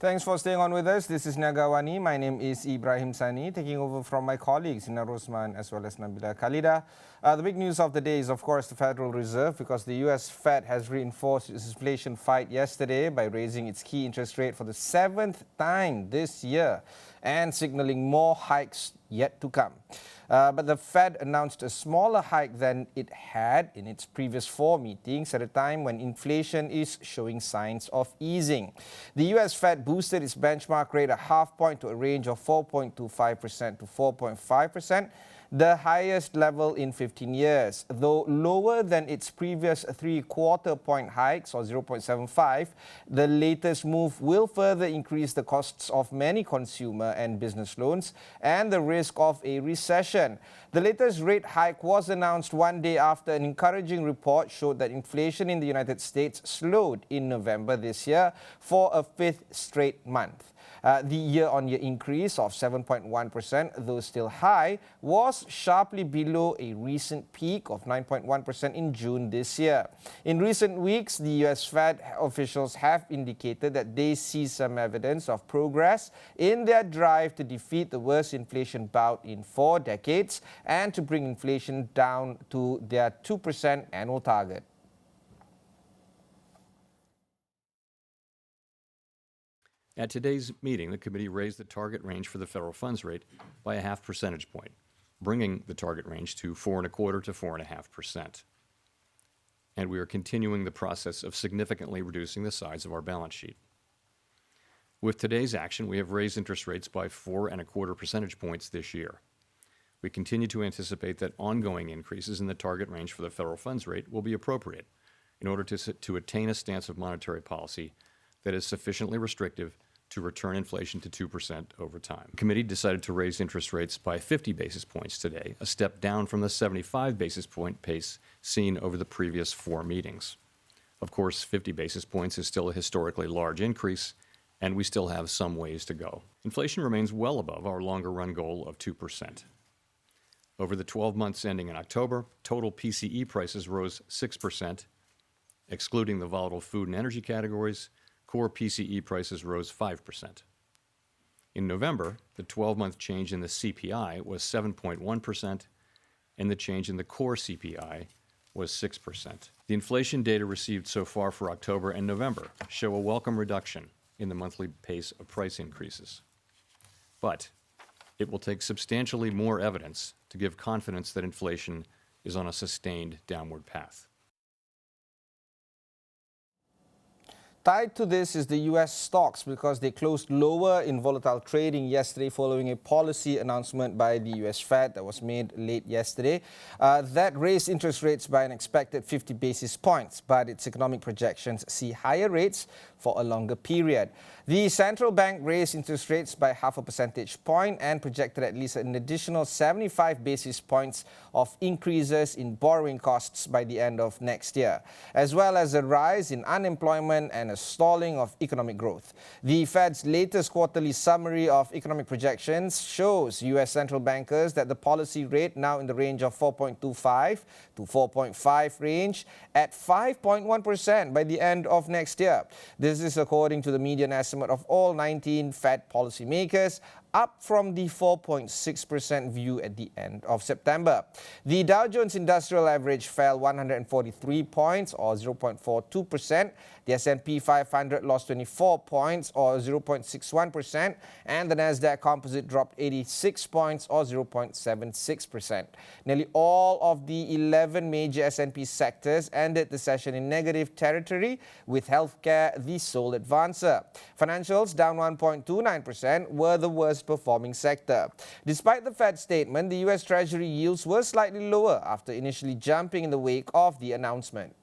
Thanks for staying on with us. This is Niaga AWANI. My name is Ibrahim Sani, taking over from my colleagues Nina Rozman as well as Nabila Khaleeda. The big news of the day is, of course, the Federal Reserve, because the US Fed has reinforced its inflation fight yesterday by raising its key interest rate for the 7th time this year and signaling more hikes yet to come. But the Fed announced a smaller hike than it had in its previous 4 meetings at a time when inflation is showing signs of easing. The US Fed boosted its benchmark rate a half point to a range of 4.25% to 4.5%, the highest level in 15 years. Though lower than its previous 3/4 point hikes, or 0.75, the latest move will further increase the costs of many consumer and business loans and the risk of a recession. The latest rate hike was announced one day after an encouraging report showed that inflation in the United States slowed in November this year for a 5th straight month. The year-on-year increase of 7.1%, though still high, was sharply below a recent peak of 9.1% in June this year. In recent weeks, the US Fed officials have indicated that they see some evidence of progress in their drive to defeat the worst inflation bout in 4 decades and to bring inflation down to their 2% annual target. At today's meeting, the committee raised the target range for the federal funds rate by a half percentage point, bringing the target range to 4.25% to 4.5%. And we are continuing the process of significantly reducing the size of our balance sheet. With today's action, we have raised interest rates by 4.25 percentage points this year. We continue to anticipate that ongoing increases in the target range for the federal funds rate will be appropriate in order to attain a stance of monetary policy that is sufficiently restrictive to return inflation to 2% over time. The committee decided to raise interest rates by 50 basis points today, a step down from the 75 basis point pace seen over the previous 4 meetings. Of course, 50 basis points is still a historically large increase, and we still have some ways to go. Inflation remains well above our longer-run goal of 2%. Over the 12 months ending in October, total PCE prices rose 6%. Excluding the volatile food and energy categories, core PCE prices rose 5%. In November, the 12-month change in the CPI was 7.1%, and the change in the core CPI was 6%. The inflation data received so far for October and November show a welcome reduction in the monthly pace of price increases. But it will take substantially more evidence to give confidence that inflation is on a sustained downward path. Tied to this is the US stocks, because they closed lower in volatile trading yesterday following a policy announcement by the US Fed that was made late yesterday that raised interest rates by an expected 50 basis points, but its economic projections see higher rates for a longer period. The central bank raised interest rates by half a percentage point and projected at least an additional 75 basis points of increases in borrowing costs by the end of next year, as well as a rise in unemployment and a stalling of economic growth. The Fed's latest quarterly summary of economic projections shows US central bankers that the policy rate, now in the range of 4.25 to 4.5 range, at 5.1% by the end of next year. This is according to the median estimate of all 19 Fed policymakers, up from the 4.6% view at the end of September. The Dow Jones Industrial Average fell 143 points, or 0.42%. The S&P 500 lost 24 points, or 0.61%. And the Nasdaq Composite dropped 86 points, or 0.76%. Nearly all of the 11 major S&P sectors ended the session in negative territory, with healthcare the sole advancer. Financials, down 1.29%, were the worst performing sector. Despite the Fed statement, the US Treasury yields were slightly lower after initially jumping in the wake of the announcement.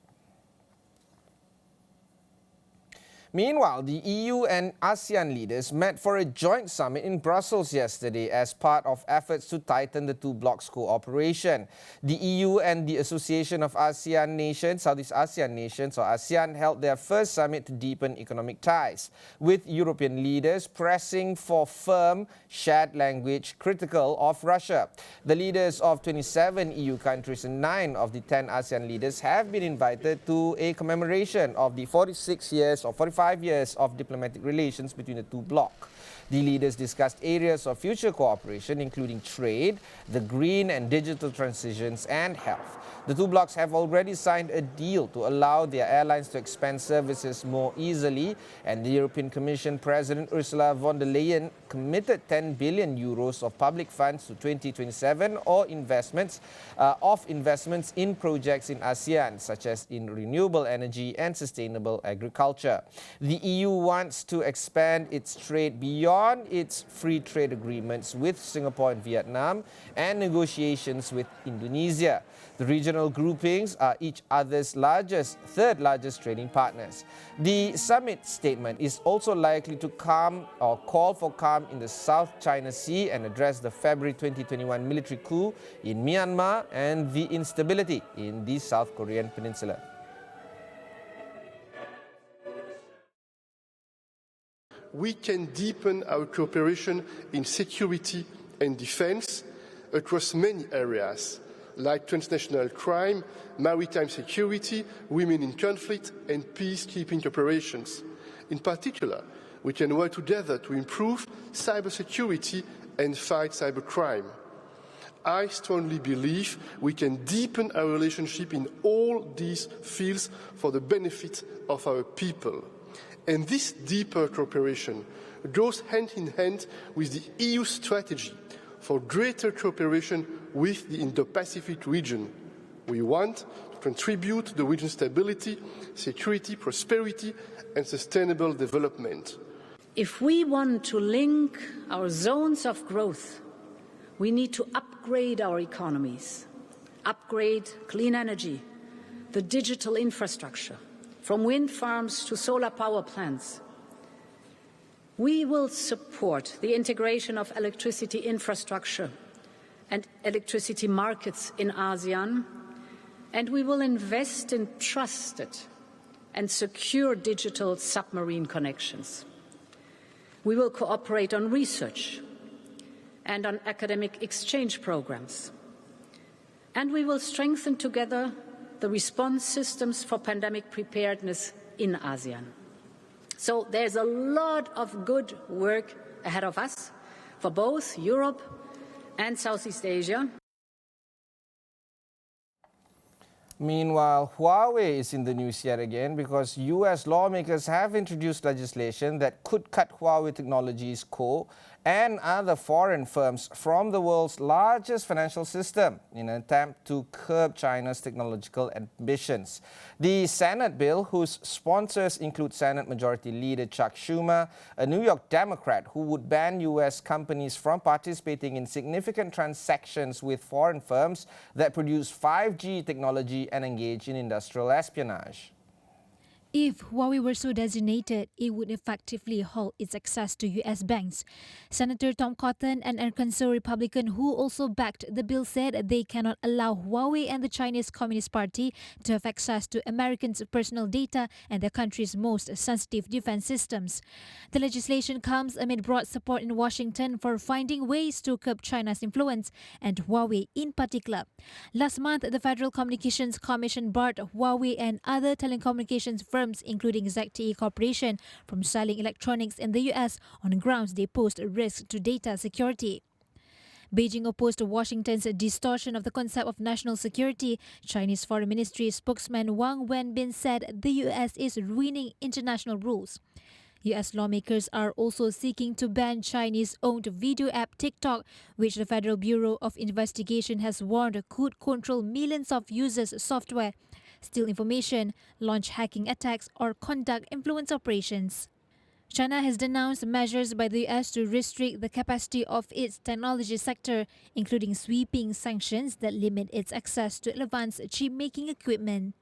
Meanwhile, the EU and ASEAN leaders met for a joint summit in Brussels yesterday as part of efforts to tighten the two blocs' cooperation. The EU and the Association of ASEAN Nations, Southeast ASEAN Nations, or ASEAN, held their first summit to deepen economic ties, with European leaders pressing for firm, shared language critical of Russia. The leaders of 27 EU countries and 9 of the 10 ASEAN leaders have been invited to a commemoration of the 45 25 years of diplomatic relations between the two blocs. The leaders discussed areas of future cooperation, including trade, the green and digital transitions, and health. The two blocs have already signed a deal to allow their airlines to expand services more easily, and the European Commission President Ursula von der Leyen committed 10 billion euros of public funds to 2027 or investments in projects in ASEAN, such as in renewable energy and sustainable agriculture. The EU wants to expand its trade beyond its free trade agreements with Singapore and Vietnam and negotiations with Indonesia. The regional groupings are each other's third largest trading partners. The summit statement is also likely to call for calm in the South China Sea and address the February 2021 military coup in Myanmar and the instability in the South Korean peninsula. We can deepen our cooperation in security and defense across many areas, like transnational crime, maritime security, women in conflict, and peacekeeping operations. In particular, we can work together to improve cybersecurity and fight cybercrime. I strongly believe we can deepen our relationship in all these fields for the benefit of our people. And this deeper cooperation goes hand in hand with the EU strategy for greater cooperation with the Indo-Pacific region. We want to contribute to the region's stability, security, prosperity, and sustainable development. If we want to link our zones of growth, we need to upgrade our economies, upgrade clean energy, the digital infrastructure, from wind farms to solar power plants. We will support the integration of electricity infrastructure and electricity markets in ASEAN, and we will invest in trusted and secure digital submarine connections. We will cooperate on research and on academic exchange programs. And we will strengthen together the response systems for pandemic preparedness in ASEAN. So there's a lot of good work ahead of us for both Europe and Southeast Asia. Meanwhile, Huawei is in the news yet again because US lawmakers have introduced legislation that could cut Huawei Technologies Co. and other foreign firms from the world's largest financial system in an attempt to curb China's technological ambitions. The Senate bill, whose sponsors include Senate Majority Leader Chuck Schumer, a New York Democrat who would ban US companies from participating in significant transactions with foreign firms that produce 5G technology and engage in industrial espionage. If Huawei were so designated, it would effectively halt its access to U.S. banks. Senator Tom Cotton, an Arkansas Republican who also backed the bill, said they cannot allow Huawei and the Chinese Communist Party to have access to Americans' personal data and their country's most sensitive defense systems. The legislation comes amid broad support in Washington for finding ways to curb China's influence, and Huawei in particular. Last month, the Federal Communications Commission barred Huawei and other telecommunications firms, including ZTE Corporation, from selling electronics in the U.S. on grounds they pose a risk to data security. Beijing opposed Washington's distortion of the concept of national security. Chinese Foreign Ministry spokesman Wang Wenbin said the U.S. is ruining international rules. U.S. lawmakers are also seeking to ban Chinese-owned video app TikTok, which the Federal Bureau of Investigation has warned could control millions of users' software, steal information, launch hacking attacks, or conduct influence operations. China has denounced measures by the U.S. to restrict the capacity of its technology sector, including sweeping sanctions that limit its access to advanced chip-making equipment.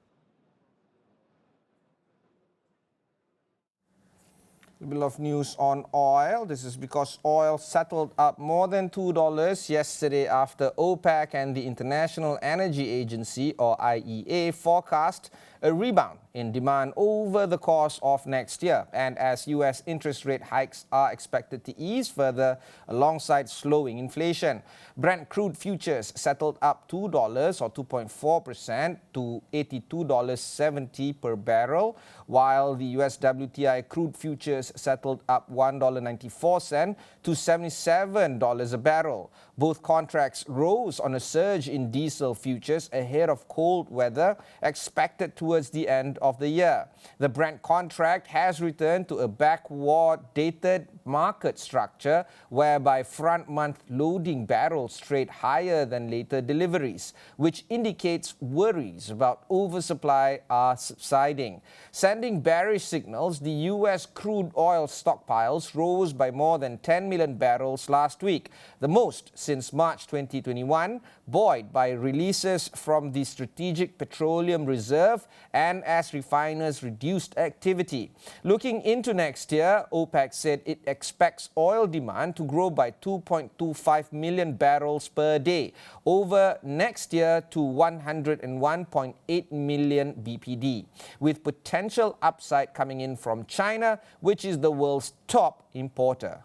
A bit of news on oil. This is because oil settled up more than $2 yesterday after OPEC and the International Energy Agency, or IEA, forecast a rebound in demand over the course of next year. And as US interest rate hikes are expected to ease further alongside slowing inflation. Brent crude futures settled up $2 or 2.4% to $82.70 per barrel, while the US WTI crude futures settled up $1.94 to $77 a barrel. Both contracts rose on a surge in diesel futures ahead of cold weather expected towards the end of the year. The Brent contract has returned to a backward-dated market structure whereby front-month loading barrels trade higher than later deliveries, which indicates worries about oversupply are subsiding. Sending bearish signals, the US crude oil stockpiles rose by more than 10 million barrels last week, the most since March 2021, buoyed by releases from the Strategic Petroleum Reserve and as refiners reduced activity. Looking into next year, OPEC said it expects oil demand to grow by 2.25 million barrels per day over next year to 101.8 million BPD, with potential upside coming in from China, which is the world's top importer.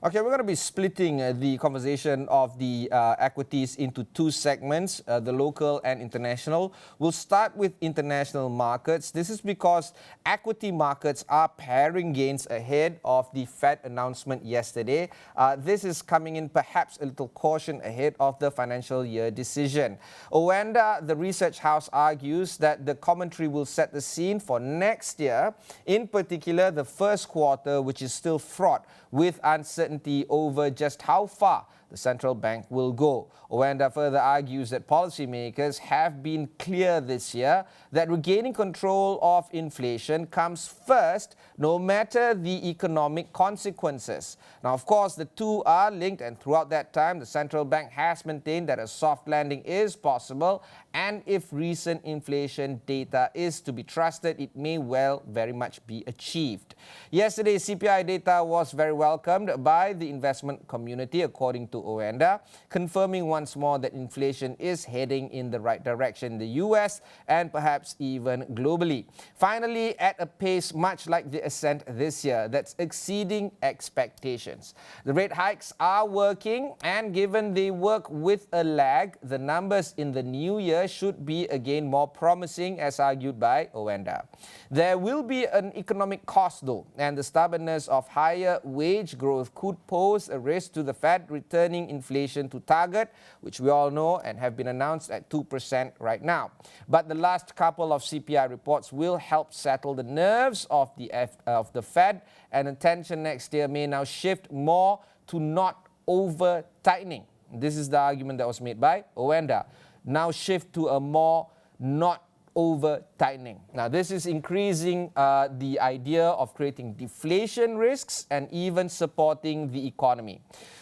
Okay, we're going to be splitting the conversation of the equities into two segments, the local and international. We'll start with international markets. This is because equity markets are paring gains ahead of the Fed announcement yesterday. This is coming in perhaps a little caution ahead of the financial year decision. Owanda, the research house, argues that the commentary will set the scene for next year, in particular the first quarter, which is still fraught with uncertainty over just how far the central bank will go. Owanda further argues that policymakers have been clear this year that regaining control of inflation comes first, no matter the economic consequences. Now, of course, the two are linked, and throughout that time, the central bank has maintained that a soft landing is possible, and if recent inflation data is to be trusted, it may well very much be achieved. Yesterday's CPI data was very welcomed by the investment community, according to Owanda, confirming once more that inflation is heading in the right direction in the US and perhaps even globally. Finally, at a pace much like the ascent this year that's exceeding expectations. The rate hikes are working, and given they work with a lag, the numbers in the new year should be again more promising, as argued by Owanda. There will be an economic cost though, and the stubbornness of higher wage growth could pose a risk to the Fed returning inflation to target, which we all know and have been announced at 2% right now. But the last couple of CPI reports will help settle the nerves of the Fed, and attention next year may now shift more to not over-tightening. This is the argument that was made by Owanda. Now shift to a more not over-tightening. Now, this is increasing the idea of creating deflation risks and even supporting the economy.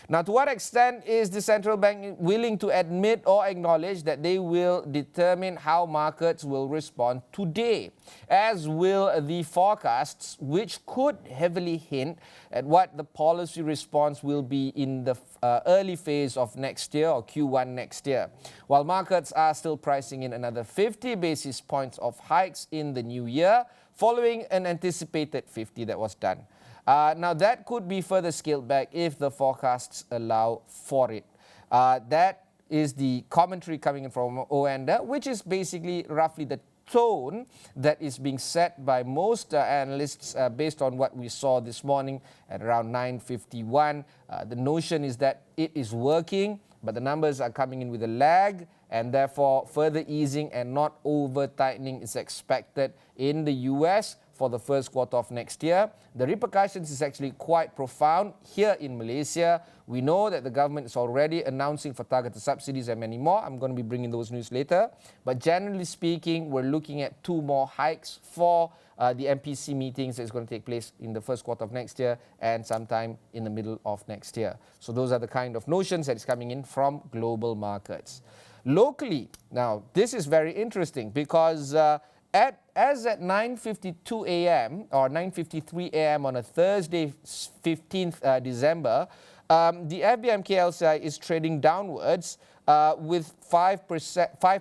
Now, to what extent is the central bank willing to admit or acknowledge that they will determine how markets will respond today, as will the forecasts, which could heavily hint at what the policy response will be in the early phase of next year, or Q1 next year. While markets are still pricing in another 50 basis points of hikes in the new year, following an anticipated 50 that was done. Now, that could be further scaled back if the forecasts allow for it. That is the commentary coming in from Owanda, which is basically roughly the tone that is being set by most analysts based on what we saw this morning at around 9:51. The notion is that it is working, but the numbers are coming in with a lag, and therefore further easing and not over-tightening is expected in the US for the first quarter of next year. The repercussions is actually quite profound here in Malaysia. We know that the government is already announcing for targeted subsidies and many more. I'm going to be bringing those news later. But generally speaking, we're looking at 2 more hikes for the MPC meetings that is going to take place in the first quarter of next year and sometime in the middle of next year. So those are the kind of notions that is coming in from global markets. Locally, now this is very interesting because as at 9:52 a.m. or 9:53 a.m. on a Thursday, 15th December, the FBM KLCI is trading downwards with 5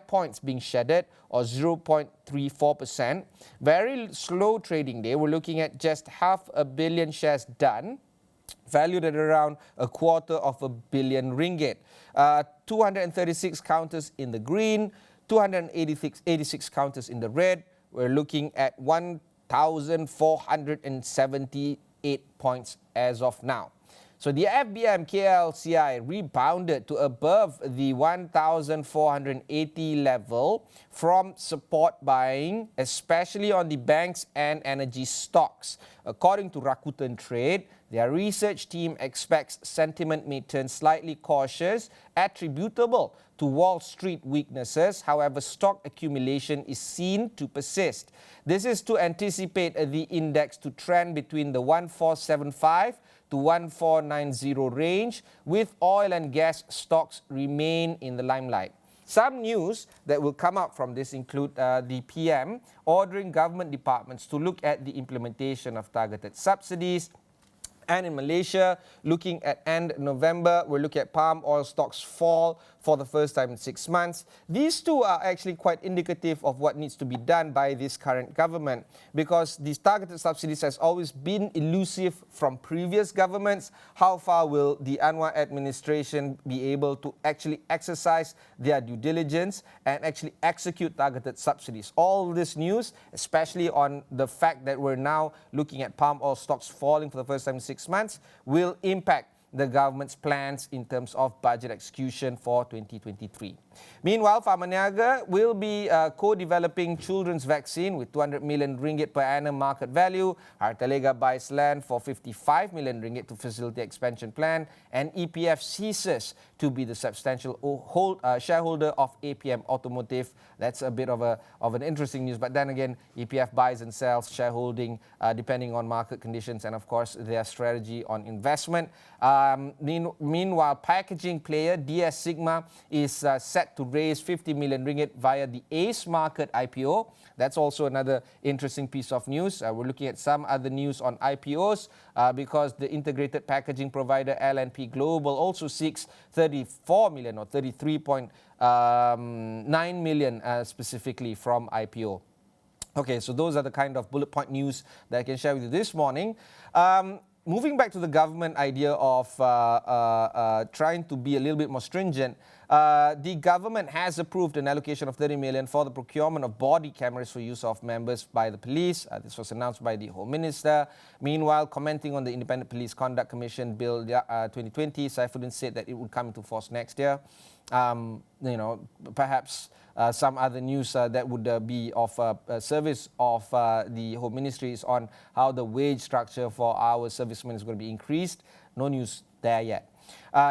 points being shedded, or 0.34%. Very slow trading day. We're looking at just 500 million shares done, valued at around 250 million ringgit. 236 counters in the green, 286 counters in the red. We're looking at 1,478 points as of now. So the FBM KLCI rebounded to above the 1,480 level from support buying, especially on the banks and energy stocks. According to Rakuten Trade, their research team expects sentiment may turn slightly cautious, attributable to Wall Street weaknesses. However, stock accumulation is seen to persist. This is to anticipate the index to trend between the 1475 to 1490 range, with oil and gas stocks remain in the limelight. Some news that will come out from this include the PM ordering government departments to look at the implementation of targeted subsidies. And in Malaysia, looking at end November, we're looking at palm oil stocks fall for the first time in 6 months. These two are actually quite indicative of what needs to be done by this current government, because these targeted subsidies has always been elusive from previous governments. How far will the Anwar administration be able to actually exercise their due diligence and actually execute targeted subsidies? All this news, especially on the fact that we're now looking at palm oil stocks falling for the first time in 6 months, will impact the government's plans in terms of budget execution for 2023. Meanwhile, Pharma Niaga will be co-developing children's vaccine with 200 million ringgit per annum market value. Hartalega buys land for 55 million ringgit to facilitate expansion plan, and EPF ceases to be the substantial shareholder of APM Automotive. That's a bit of an interesting news, but then again, EPF buys and sells shareholding depending on market conditions and of course their strategy on investment. Meanwhile, packaging player DS Sigma is set to raise 50 million ringgit via the ACE Market IPO. That's also another interesting piece of news. We're looking at some other news on IPOs because the integrated packaging provider LNP Global also seeks 34 million or 33.9 million specifically from IPO. Okay, so those are the kind of bullet point news that I can share with you this morning. Moving back to the government idea of trying to be a little bit more stringent, the government has approved an allocation of 30 million for the procurement of body cameras for use of members by the police. This was announced by the Home Minister. Meanwhile, commenting on the Independent Police Conduct Commission Bill 2020, Saifuddin said that it would come into force next year. Perhaps some other news that would be of service of the Home Ministry is on how the wage structure for our servicemen is going to be increased. No news there yet.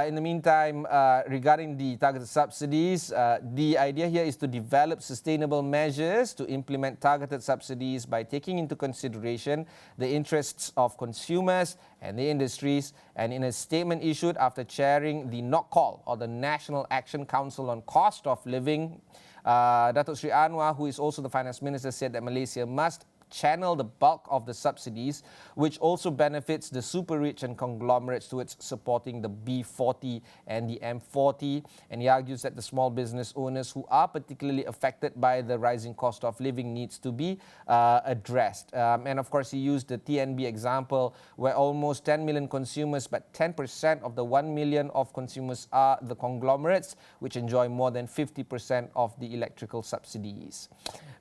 In the meantime, regarding the targeted subsidies, the idea here is to develop sustainable measures to implement targeted subsidies by taking into consideration the interests of consumers and the industries. And in a statement issued after chairing the NOCCOL, or the National Action Council on Cost of Living, Datuk Sri Anwar, who is also the Finance Minister, said that Malaysia must channel the bulk of the subsidies, which also benefits the super rich and conglomerates, towards supporting the B40 and the M40. And he argues that the small business owners who are particularly affected by the rising cost of living needs to be addressed. And of course, he used the TNB example, where almost 10 million consumers, but 10% of the 1 million of consumers are the conglomerates, which enjoy more than 50% of the electrical subsidies.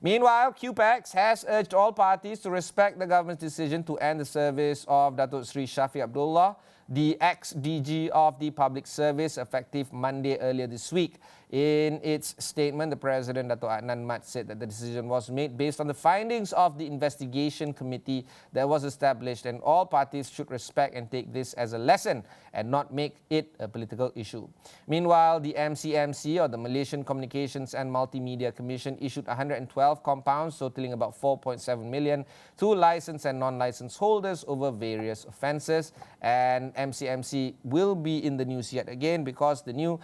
Meanwhile, QPAX has urged all parties to respect the government's decision to end the service of Datuk Sri Shafiq Abdullah, the ex-DG of the Public Service, effective Monday earlier this week. In its statement, the President, Datuk Adnan Mat, said that the decision was made based on the findings of the investigation committee that was established, and all parties should respect and take this as a lesson and not make it a political issue. Meanwhile, the MCMC, or the Malaysian Communications and Multimedia Commission, issued 112 compounds totaling about 4.7 million to licensed and non-licensed holders over various offences. And MCMC will be in the news yet again because the new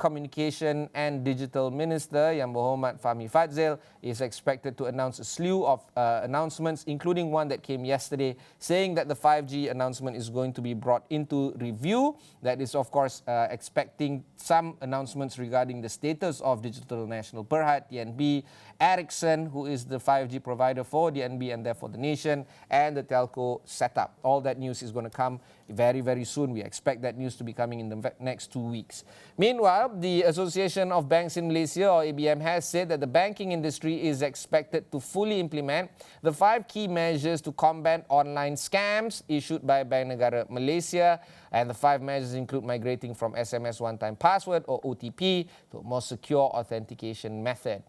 Communication and Digital Minister, Yang Berhormat Fahmi Fadzil, is expected to announce a slew of announcements, including one that came yesterday, saying that the 5G announcement is going to be brought into review. That is, of course, expecting some announcements regarding the status of Digital National Berhad, DNB, Ericsson, who is the 5G provider for DNB and therefore the nation, and the telco setup. All that news is going to come very, very soon. We expect that news to be coming in the next 2 weeks. Meanwhile, the Association of Banks in Malaysia, or ABM, has said that the banking industry is expected to fully implement the 5 key measures to combat online scams issued by Bank Negara Malaysia. And the 5 measures include migrating from SMS one-time password or OTP to a more secure authentication method.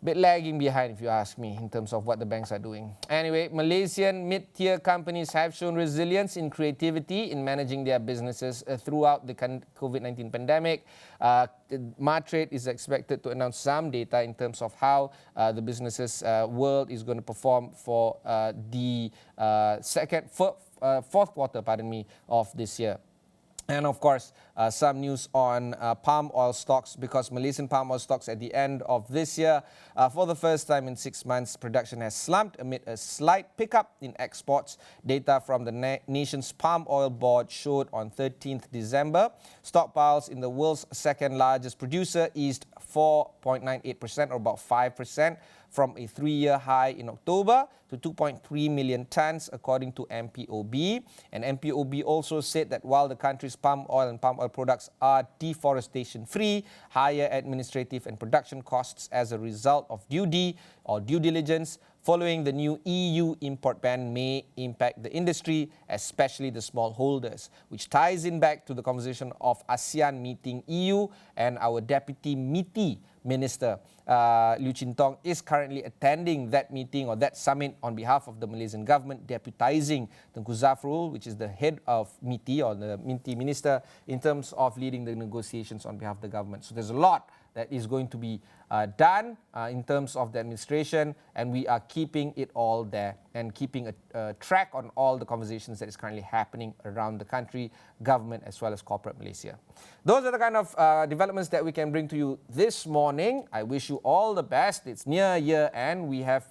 Bit lagging behind, if you ask me, in terms of what the banks are doing. Anyway, Malaysian mid-tier companies have shown resilience in creativity in managing their businesses throughout the COVID-19 pandemic. Matrade is expected to announce some data in terms of how the businesses world is going to perform for the fourth quarter, of this year. And of course, some news on palm oil stocks, because Malaysian palm oil stocks at the end of this year, for the first time in 6 months, production has slumped amid a slight pickup in exports. Data from the nation's palm oil board showed on 13th December, stockpiles in the world's second largest producer eased 4.98%, or about 5%, from a 3-year high in October to 2.3 million tons, according to MPOB. And MPOB also said that while the country's palm oil and palm oil products are deforestation-free, higher administrative and production costs as a result of due diligence following the new EU import ban may impact the industry, especially the smallholders, which ties in back to the conversation of ASEAN meeting EU, and our Deputy MITI Minister, Liu Chintong, is currently attending that meeting or that summit on behalf of the Malaysian government, deputizing Tengku Zafrul, which is the head of MITI or the MITI Minister, in terms of leading the negotiations on behalf of the government. So there's a lot that is going to be done in terms of the administration, and we are keeping it all there and keeping a track on all the conversations that is currently happening around the country, government as well as corporate Malaysia. Those are the kind of developments that we can bring to you this morning. I wish you all the best. It's near year end. We have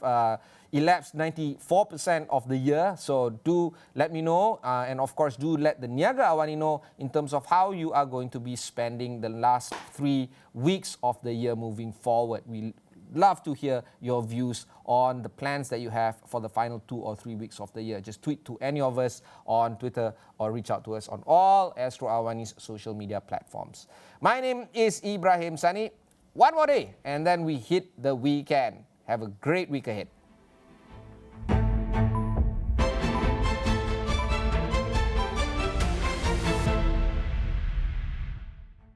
elapsed 94% of the year, so do let me know, and of course do let the Niaga AWANI know in terms of how you are going to be spending the last 3 weeks of the year moving forward. We love to hear your views on the plans that you have for the final 2 or 3 weeks of the year. Just tweet to any of us on Twitter or reach out to us on all Astro AWANI's social media platforms. My name is Ibrahim Sani. One more day and then we hit the weekend. Have a great week ahead.